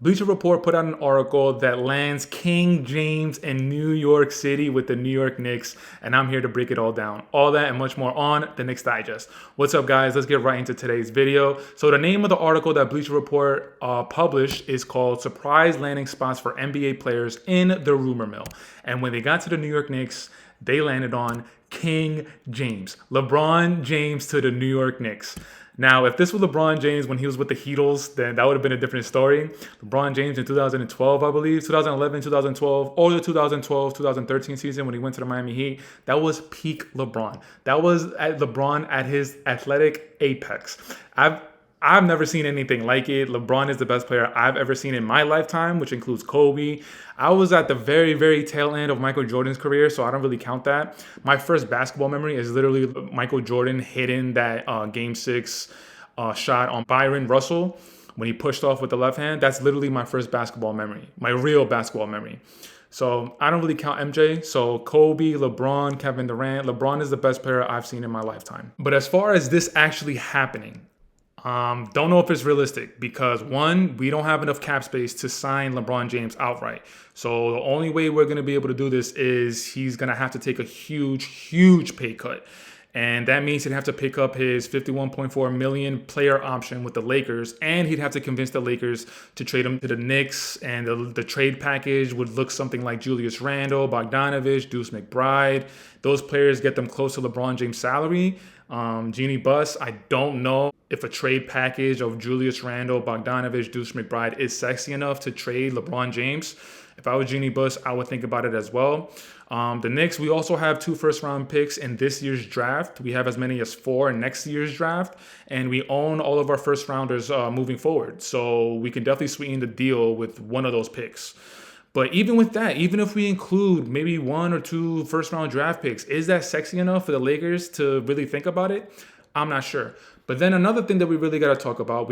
Bleacher Report put out an article that lands King James in New York City with the New York Knicks, and I'm here to break it all down. All that and much more on the Knicks Digest. What's up, guys? Let's get right into today's video. So the name of the article that Bleacher Report published is called Surprise Landing Spots for NBA Players in the Rumor Mill. And when they got to the New York Knicks, they landed on King James. LeBron James to the New York Knicks. Now, if this was LeBron James when he was with the Heatles, then that would have been a different story. LeBron James in 2012, I believe, 2011, 2012, or the 2012-2013 season when he went to the Miami Heat, that was peak LeBron. That was at LeBron at his athletic apex. I've never seen anything like it. LeBron is the best player I've ever seen in my lifetime, which includes Kobe. I was at the very, very tail end of Michael Jordan's career, so I don't really count that. My first basketball memory is literally Michael Jordan hitting that Game 6 shot on Byron Russell when he pushed off with the left hand. That's literally my first basketball memory, my real basketball memory. So I don't really count MJ. So Kobe, LeBron, Kevin Durant. LeBron is the best player I've seen in my lifetime. But as far as this actually happening, don't know if it's realistic because one, we don't have enough cap space to sign LeBron James outright. So the only way we're going to be able to do this is he's going to have to take a huge pay cut. And that means he'd have to pick up his $51.4 million player option with the Lakers, and he'd have to convince the Lakers to trade him to the Knicks. And the trade package would look something like Julius Randle, Bogdanovich, Deuce McBride. Those players get them close to LeBron James' salary. Jeannie Buss, I don't know if a trade package of Julius Randle, Bogdanovich, Deuce McBride is sexy enough to trade LeBron James. If I was Jeannie Buss, I would think about it as well. The Knicks, we also have 2 first-round picks in this year's draft. We have as many as 4 in next year's draft, and we own all of our first-rounders moving forward. So we can definitely sweeten the deal with one of those picks. But even with that, even if we include maybe 1 or 2 first-round draft picks, is that sexy enough for the Lakers to really think about it? I'm not sure. But then another thing that we really got to talk about, and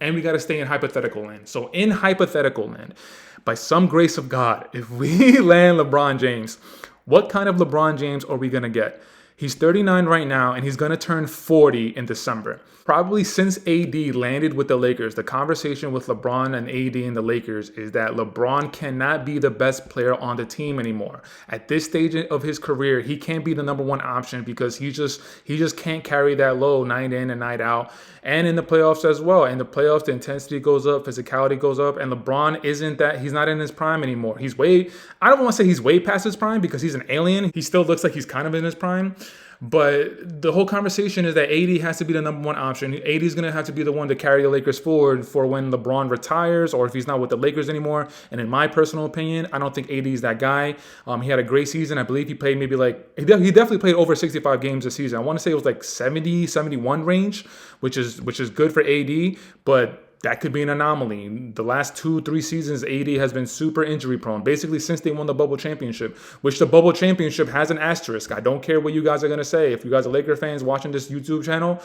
we got to stay in hypothetical land. So in hypothetical land, by some grace of God, if we land LeBron James, what kind of LeBron James are we going to get? He's 39 right now, and he's going to turn 40 in December. Probably since AD landed with the Lakers, the conversation with LeBron and AD and the Lakers is that LeBron cannot be the best player on the team anymore. At this stage of his career, he can't be the number 1 option because he just can't carry that load night in and night out. And in the playoffs as well. In the playoffs, the intensity goes up, physicality goes up, and LeBron he's not in his prime anymore. I don't want to say he's way past his prime because he's an alien. He still looks like he's kind of in his prime. But the whole conversation is that AD has to be the number 1 option. AD is going to have to be the one to carry the Lakers forward for when LeBron retires or if he's not with the Lakers anymore. And in my personal opinion, I don't think AD is that guy. He had a great season. I believe he played maybe he definitely played over 65 games this season. I want to say it was like 70, 71 range, which is good for AD, but that could be an anomaly. The last 2-3 seasons, AD has been super injury prone, basically since they won the bubble championship, which the bubble championship has an asterisk. I don't care what you guys are going to say. If you guys are Laker fans watching this YouTube channel,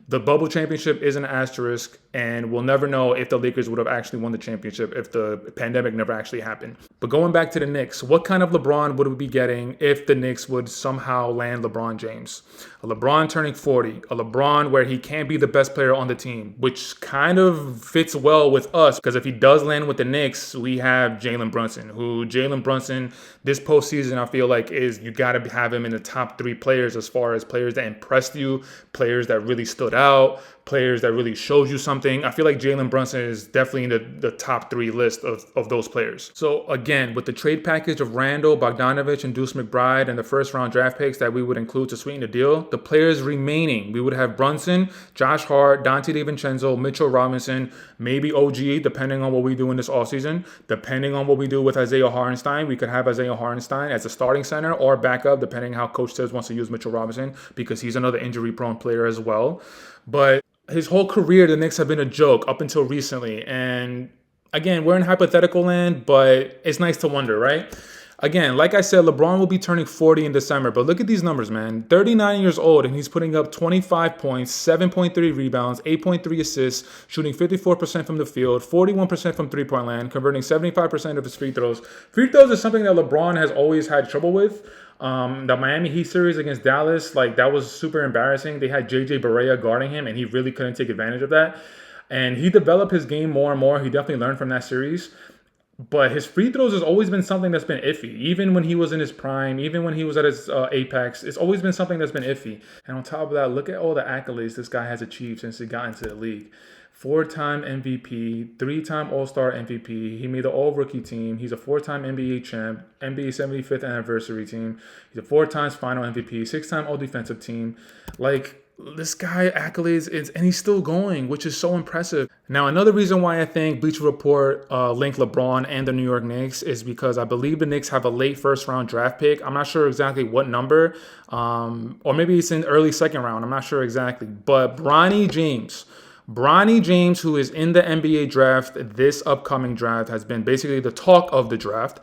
the bubble championship is an asterisk, and we'll never know if the Lakers would have actually won the championship if the pandemic never actually happened. But going back to the Knicks, what kind of LeBron would we be getting if the Knicks would somehow land LeBron James? A LeBron turning 40, a LeBron where he can't be the best player on the team, which kind of fits well with us because if he does land with the Knicks, we have Jalen Brunson, this postseason, I feel like you got to have him in the top 3 players as far as players that impressed you, players that really stood out, players that really showed you something. I feel like Jalen Brunson is definitely in the top 3 list of those players. So again, with the trade package of Randle, Bogdanovich, and Deuce McBride and the first round draft picks that we would include to sweeten the deal, the players remaining, we would have Brunson, Josh Hart, Dante DiVincenzo, Mitchell Robinson, maybe OG, depending on what we do in this offseason. Depending on what we do with Isaiah Hartenstein, we could have Isaiah Hartenstein as a starting center or backup, depending how Coach Tibbs wants to use Mitchell Robinson, because he's another injury-prone player as well. But his whole career, the Knicks have been a joke up until recently. And again, we're in hypothetical land, but it's nice to wonder, right? Again, like I said, LeBron will be turning 40 in December, but look at these numbers, man. 39 years old, and he's putting up 25 points, 7.3 rebounds, 8.3 assists, shooting 54% from the field, 41% from three-point land, converting 75% of his free throws. Free throws is something that LeBron has always had trouble with. The Miami Heat series against Dallas, that was super embarrassing. They had JJ Barea guarding him, and he really couldn't take advantage of that. And he developed his game more and more. He definitely learned from that series. But his free throws has always been something that's been iffy. Even when he was in his prime, even when he was at his apex, it's always been something that's been iffy. And on top of that, look at all the accolades this guy has achieved since he got into the league. 4-time MVP, 3-time All-Star MVP. He made the All-Rookie team. He's a 4-time NBA champ, NBA 75th anniversary team. He's a 4 times Final MVP, 6-time All-Defensive team. Like, this guy accolades, and he's still going, which is so impressive. Now, another reason why I think Bleacher Report linked LeBron and the New York Knicks is because I believe the Knicks have a late first-round draft pick. I'm not sure exactly what number, or maybe it's in early second round. I'm not sure exactly. But Bronny James, who is in the NBA draft, this upcoming draft, has been basically the talk of the draft.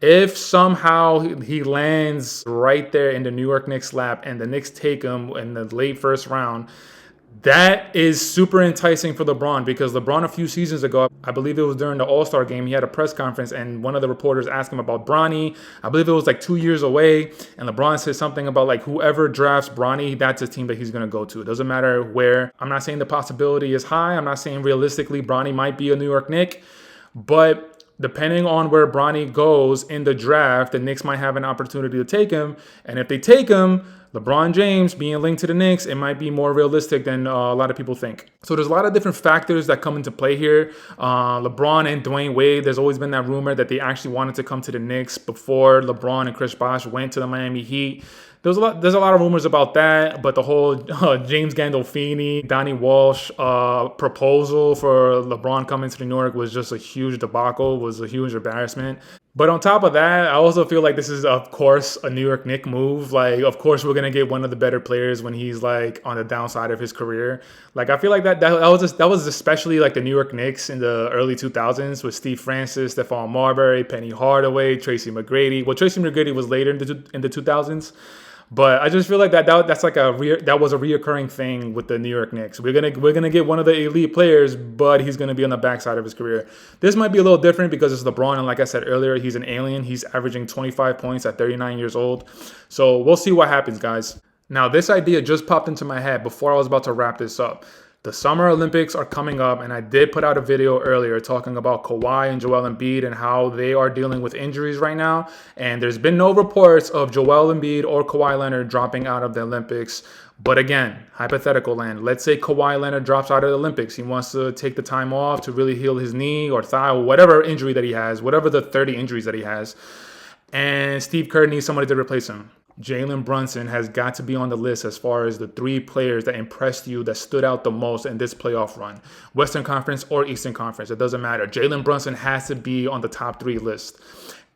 If somehow he lands right there in the New York Knicks lap and the Knicks take him in the late first round, that is super enticing for LeBron, because LeBron a few seasons ago, I believe it was during the All-Star game, he had a press conference and one of the reporters asked him about Bronny. I believe it was like 2 years away, and LeBron said something about like whoever drafts Bronny, that's a team that he's going to go to. It doesn't matter where. I'm not saying the possibility is high. I'm not saying realistically Bronny might be a New York Knick, but depending on where Bronny goes in the draft, the Knicks might have an opportunity to take him. And if they take him, LeBron James being linked to the Knicks, it might be more realistic than a lot of people think. So there's a lot of different factors that come into play here. LeBron and Dwayne Wade, there's always been that rumor that they actually wanted to come to the Knicks before LeBron and Chris Bosh went to the Miami Heat. There's a lot of rumors about that, but the whole James Gandolfini, Donnie Walsh proposal for LeBron coming to New York was just a huge debacle, was a huge embarrassment. But on top of that, I also feel like this is, of course, a New York Knicks move. Like, of course, we're going to get one of the better players when he's, like, on the downside of his career. Like, I feel like that was especially, like, the New York Knicks in the early 2000s with Steve Francis, Stephon Marbury, Penny Hardaway, Tracy McGrady. Well, Tracy McGrady was later in the 2000s. But I just feel like that was a reoccurring thing with the New York Knicks. We're gonna get one of the elite players, but he's gonna be on the backside of his career. This might be a little different because it's LeBron, and like I said earlier, he's an alien. He's averaging 25 points at 39 years old. So we'll see what happens, guys. Now, this idea just popped into my head before I was about to wrap this up. The Summer Olympics are coming up, and I did put out a video earlier talking about Kawhi and Joel Embiid and how they are dealing with injuries right now. And there's been no reports of Joel Embiid or Kawhi Leonard dropping out of the Olympics. But again, hypothetical land. Let's say Kawhi Leonard drops out of the Olympics. He wants to take the time off to really heal his knee or thigh or whatever injury that he has, whatever the 30 injuries that he has. And Steve Kerr needs somebody to replace him. Jalen Brunson has got to be on the list as far as the 3 players that impressed you, that stood out the most in this playoff run. Western Conference or Eastern Conference, it doesn't matter. Jalen Brunson has to be on the top 3 list.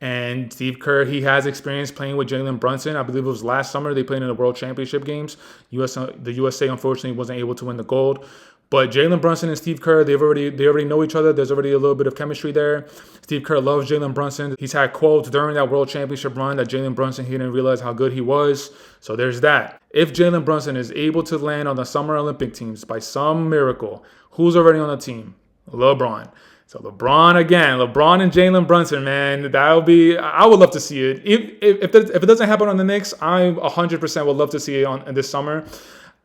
And Steve Kerr, he has experience playing with Jalen Brunson. I believe it was last summer they played in the World Championship games. The USA unfortunately wasn't able to win the gold. But Jalen Brunson and Steve Kerr, they already know each other. There's already a little bit of chemistry there. Steve Kerr loves Jalen Brunson. He's had quotes during that World Championship run that Jalen Brunson, he didn't realize how good he was. So there's that. If Jalen Brunson is able to land on the Summer Olympic teams by some miracle, who's already on the team? LeBron. So LeBron and Jalen Brunson, man, I would love to see it. If it doesn't happen on the Knicks, I 100% would love to see it in this summer.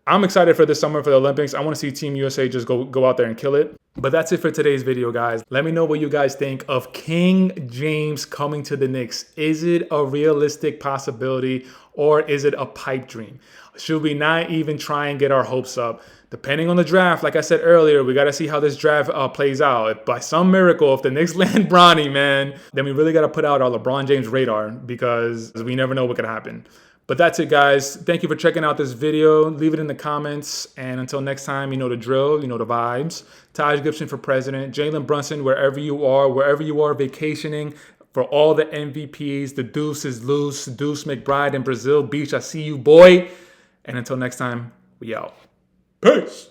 I'm excited for this summer for the Olympics. I want to see Team USA just go out there and kill it. But that's it for today's video, guys. Let me know what you guys think of King James coming to the Knicks. Is it a realistic possibility or is it a pipe dream? Should we not even try and get our hopes up? Depending on the draft, like I said earlier, we got to see how this draft plays out. If by some miracle, if the Knicks land Bronny, man, then we really got to put out our LeBron James radar, because we never know what could happen. But that's it, guys. Thank you for checking out this video. Leave it in the comments. And until next time, you know the drill. You know the vibes. Taj Gibson for president. Jalen Brunson, wherever you are vacationing, for all the MVPs, the Deuce is loose. Deuce McBride in Brazil Beach. I see you, boy. And until next time, we out. Peace.